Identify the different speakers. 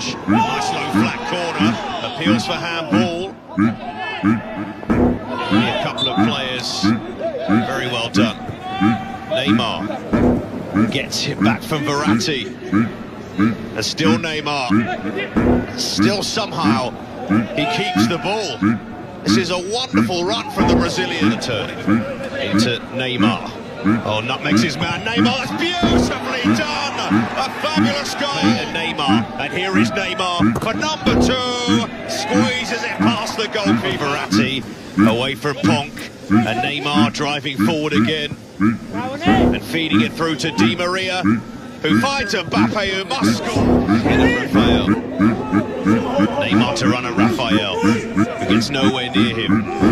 Speaker 1: touch. Nice low flat corner. Appeals for handball. A couple of players. Very well done. Neymar gets it back from Verratti. And still Neymar. Still somehow he keeps the ball. This is a wonderful run from the Brazilian attorney. Into Neymar. Oh, nutmegs his man. Neymar, that's beautifully done! A fabulous goal! And Neymar, and here is Neymar for number 2. Squeezes it past the goalkeeper. Verratti away from Ponk. And Neymar driving forward again. And feeding it through to Di Maria, who finds Mbappe, who must score. Rafael. Neymar to run at Rafael, who gets nowhere near him.